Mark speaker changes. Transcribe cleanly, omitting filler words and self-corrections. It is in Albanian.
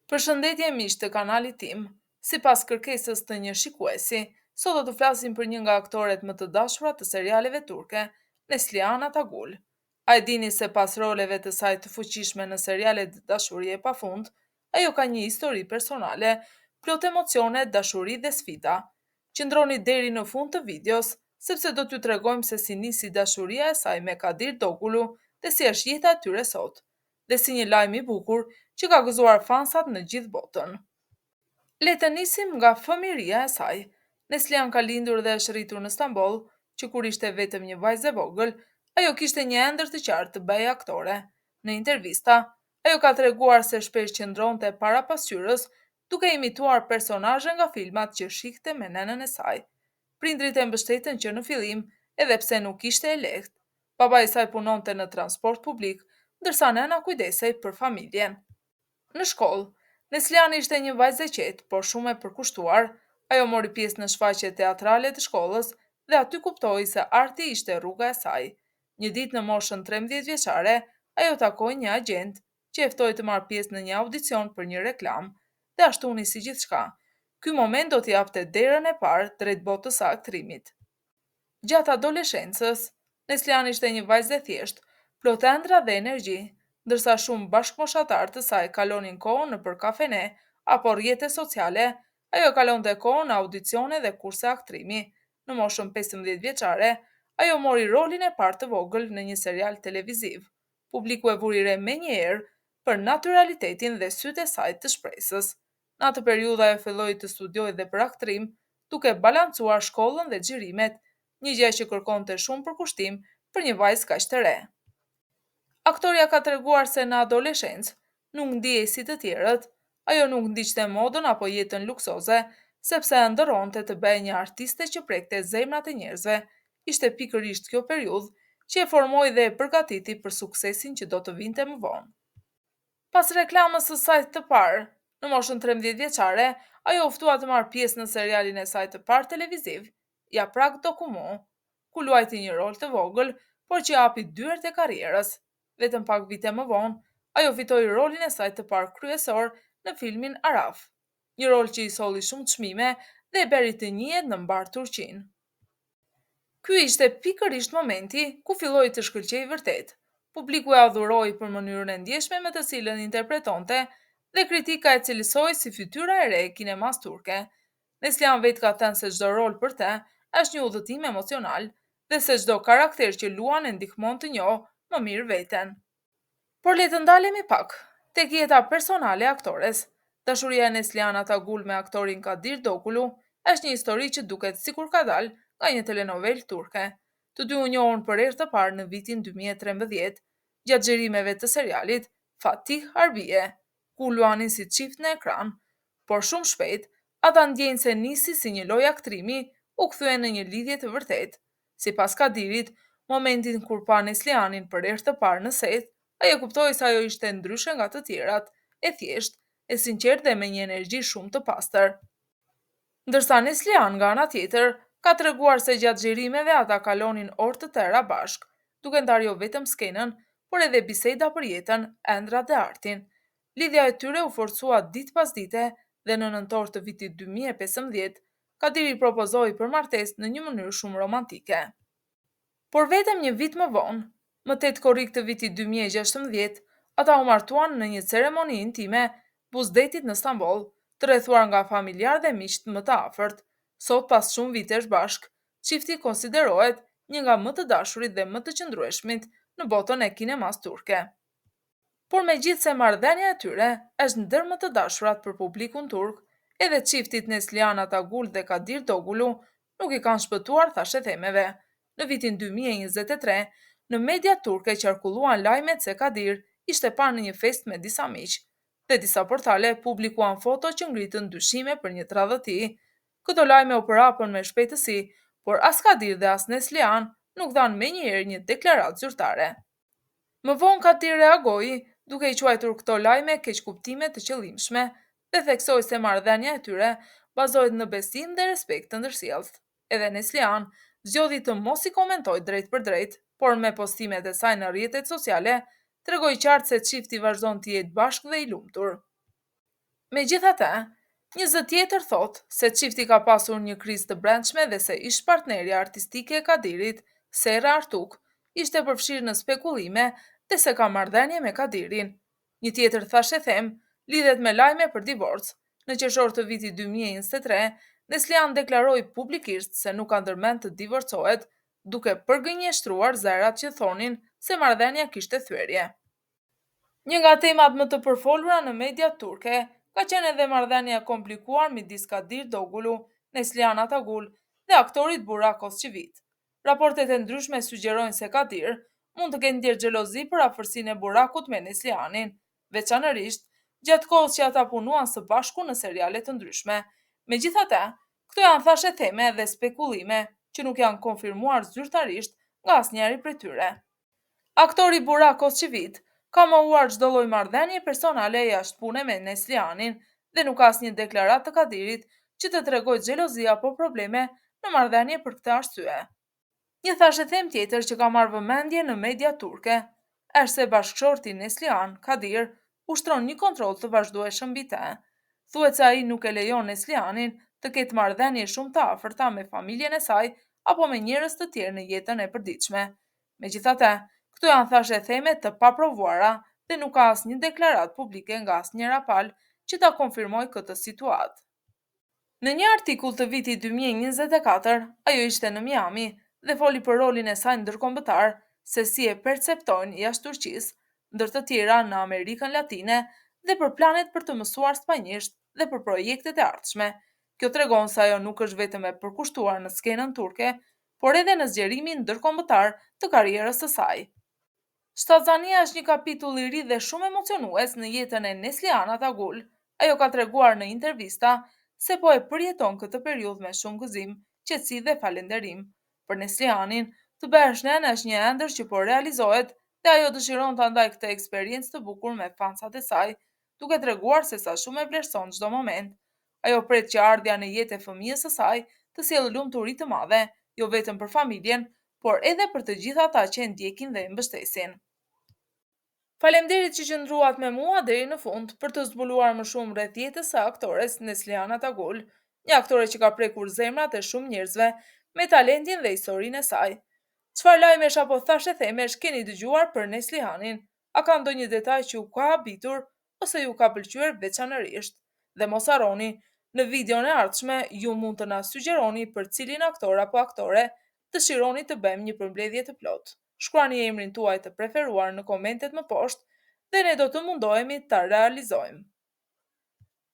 Speaker 1: Përshëndetje miq të kanalit tim. Sipas kërkesës të një shikuesi, sot do të flasim për një nga aktoret më të dashura të serialeve turke, Neslihan Atagul. A e dini se pas roleve të saj të fuqishme në serialet dashurie pafund, ajo ka një histori personale, plot emocione, dashuri dhe sfida. Qëndroni deri në fund të videos, sepse do t'ju tregojmë se si nisi dashuria e saj me Kadir Dogulu dhe si është jeta e tyre sot, dhe si një lajm i bukur që ka gëzuar fansat në gjithë botën. Le të nisim nga fëmijëria e saj. Neslihan ka lindur dhe është rritur në Stamboll, që kur ishte vetëm një vajzë e vogël, ajo kishte një ëndër të qartë të bëhej aktore. Në intervista, ajo ka treguar se shpesh qëndronte para pasqyrës, duke imituar personazhe nga filmat që shihte me nënën e saj. Prindrit e mbështetën që në fillim, edhe pse nuk ishte e lehtë. Baba i saj punonte në transport publik, ndërsa nëna kujdesej për familjen. Në shkollë, Neslihan ishte një vajzë e qetë, por shumë e përkushtuar. Ajo mori pjesë në shfaqjet teatrale të shkollës dhe aty kuptoi se arti ishte rruga e saj. Një ditë në moshën 13 vjeçare, ajo takoi një agent që e ftoi të marrë pjesë në një audicion për një reklam, dhe ashtu nisi gjithçka. Ky moment do t'i japte derën e parë drejt botës së aktrimit. Gjatë adoleshencës, Neslihan ishte një vajzë e thjeshtë, plot ëndra dhe energji, ndërsa shumë bashkëmoshatar të saj kalonin kohën nëpër kafene apo rrjete sociale, ajo kalonte kohën në audicione dhe kurse aktrimi. Në moshën 15 vjeçare, ajo mori rolin e parë të vogël në një serial televiziv. Publiku e vuri re menjëherë për naturalitetin dhe sytë e saj të shpresës. Në atë periudhë ajo filloi të studiojë dhe për aktrim, duke balancuar shkollën dhe xhirimet, një gjë që kërkonte shumë përkushtim për një vajzë kaq të re. Aktoria ka treguar se në adoleshencë nuk ndihej si të tjerët, ajo nuk ndiqte modën apo jetën luksoze, sepse ëndërronte të bëhej një artiste që prekte zemrat e njerëzve. Ishte pikërisht kjo periudhë që e formoi dhe e përgatiti për suksesin që do të vinte më vonë. Pas reklamës së saj të parë, në moshën 13 vjeçare, ajo u ftua të marrë pjesë në serialin e saj të parë televiziv, Yaprak Dokumu, ku luajti një rol të vogël, por që hapi dyert e karrierës. Vetëm pak vite më vonë, ajo fitoi rolin e saj të parë kryesor në filmin Araf, një rol që i solli shumë çmime dhe e bëri të njihet në mbar Turqinë. Ky ishte pikërisht momenti ku filloi të shkëlqej vërtet. Publiku e adhuroi për mënyrën e ndjeshme me të cilën interpretonte dhe kritika e cilësoi si fytyra e re e kinemas turke. Neslihan vetë ka thënë se çdo rol për të është një udhëtim emocional dhe se çdo karakter që luan e ndihmon të njohë më mirë veten. Por le të ndalemi pak tek jeta personale e aktores. Dashuria e Neslihan Atagul me aktorin Kadir Dogulu është një histori që duket sikur ka dalë nga një telenovel turke. Të dy u njohën për herë të parë në vitin 2013, gjatë xhirimeve të serialit Fatih Harbiye, ku luanin si çift në ekran, por shumë shpejt ata ndjejnë se nisi si një lojë aktrimi u kthye në një lidhje të vërtetë. Sipas Kadirit, momentin kur pa Neslihanin për herë të parë në set, ajo kuptoi se ajo ishte ndryshe nga të tjerat, e thjeshtë, e sinqertë dhe me një energji shumë të pastër. Ndërsa Neslihan nga ana tjetër ka treguar se gjatë xhirimeve ata kalonin orë të tëra bashk, duke ndarë jo vetëm skenën, por edhe biseda për jetën, ëndrat dhe artin. Lidhja e tyre u forcua ditë pas dite dhe në nëntor të vitit 2015, Kadiri propozoi për martesë në një mënyrë shumë romantike. Por vetëm një vit më vonë, më 8 korrik të vitit 2016, ata u martuan në një ceremoni intime buzdetit në Stamboll, të rrethuar nga familjar dhe miq më të afërt. Sot, pas shumë vitesh bashk, çifti konsiderohet një nga më të dashurit dhe më të qëndrueshmit në botën e kinemas turke. Por megjithse marrëdhënia e tyre është ndër më të dashurat për publikun turk, edhe çiftit Neslihan Atagul dhe Kadir Dogulu nuk i kanë shpëtuar thashëthemeve. Në vitin 2023, në media turke qarkulluan lajmet se Kadir ishte parë në një festë me disa miq, dhe disa portale publikuan foto që ngritën dyshime për një tradhti. Këto lajme u përhapën me shpejtësi, por as Kadir dhe as Neslihan nuk dhanë menjëherë një deklaratë zyrtare. Më vonë Kadir reagoi duke i quajtur këto lajme keqkuptime të qëllimshme dhe theksoi se marrëdhënia e tyre bazohet në besim dhe respekt të ndërsjellët. Edhe Neslihan zgjodhi të mos i komentojë drejt për drejt, por me postimet e saj në rrjetet sociale tregoi qartë se çifti vazhdon të jetë bashkë dhe i lumtur. Megjithatë, një zë tjetër thot se çifti ka pasur një krizë të brendshme dhe se ish partnerja artistike e Kadirit, Sera Artuk, ishte përfshirë në spekullime dhe se ka marrëdhënie me Kadirin. Një tjetër thashë them lidhet me lajme për divorc. Në qershor të vitit 2023, Neslihan deklaroi publikisht se nuk ka ndërmend të divorcohet, duke përgënjeshtruar zërat që thonin se marrëdhënia kishte thyerje. Një nga temat më të përfolura në mediat turke ka qenë edhe marrëdhënia e komplikuar midis Kadir Dogulu, Neslihan Atagul dhe aktorit Burak Özçivit. Raportet e ndryshme sugjerojnë se Kadir mund të ketë ndjerë xhelozi për afërsinë e Burakut me Neslihanin, veçanërisht gjatë kohës që ata punuan së bashku në seriale të ndryshme. Megjithatë, këto janë thashë theme dhe spekulime që nuk janë konfirmuar zyrtarisht nga asnjëri prej tyre. Aktori Burak Özçivit ka mohuar çdo lloj marrëdhënie personale jashtë pune me Neslihanin dhe nuk ka asnjë deklaratë të Kadirit që të tregojë xhelozi apo probleme në marrëdhënie për këtë arsye. Një thashëthem tjetër që ka marrë vëmendje në media turke është se bashkëshorti Neslihan, Kadir, ushtron një kontroll të vazhdueshëm mbi të. Thuhet se ai nuk e lejon Neslihanin të ketë marrëdhënie shumë të afërta me familjen e saj apo me njerëz të tjerë në jetën e përditshme. Megjithatë, këto janë thashë theme të paprovuara dhe nuk ka asnjë deklaratë publike nga asnjëra palë që ta konfirmojë këtë situatë. Në një artikull të vitit 2024, ajo ishte në Miami dhe foli për rolin e saj ndërkombëtar, se si e perceptojnë jashtë Turqisë, ndër të tjera në Amerikën Latine dhe për planet për të mësuar spanjisht dhe për projektet e ardhshme. Kjo tregon se ajo nuk është vetëm e përkushtuar në skenën turke, por edhe në zgjerimin ndërkombëtar të karrierës së saj. Shtazania është një kapitull i ri dhe shumë emocionues në jetën e Neslihan Atagul. Ajo ka treguar në intervista se po e përjeton këtë periudhë me shumë gëzim, qetësi dhe falënderim. Për Neslihanin, të bëhesh nënë është një ëndër që po realizohet dhe ajo dëshiron ta ndajë këtë eksperiencë të bukur me fansat e saj, duke treguar se sa shumë e vlerëson çdo moment. Ajo pret që ardhja në jetë e fëmijës së saj të sjellë lumturi të madhe, jo vetëm për familjen, por edhe për të gjithë ata që e ndjekin dhe e mbështesin. Faleminderit që qëndruat me mua deri në fund për të zbuluar më shumë rreth jetës së aktores Neslihan Atagul, një aktore që ka prekur zemrat e shumë njerëzve me talentin dhe historinë e saj. Çfarë lajmesh apo thashë themesh keni dëgjuar për Neslihanin? A ka ndonjë detaj që ju ka habitur ose ju ka pëlqyer veçanërisht? Dhe mos harroni, në videon e ardhshme ju mund të na sugjeroni për cilin aktor apo aktore dëshironi të bëjmë një përmbledhje të plotë. Shkruani emrin tuaj të preferuar në komentet më poshtë dhe ne do të mundohemi ta realizojmë.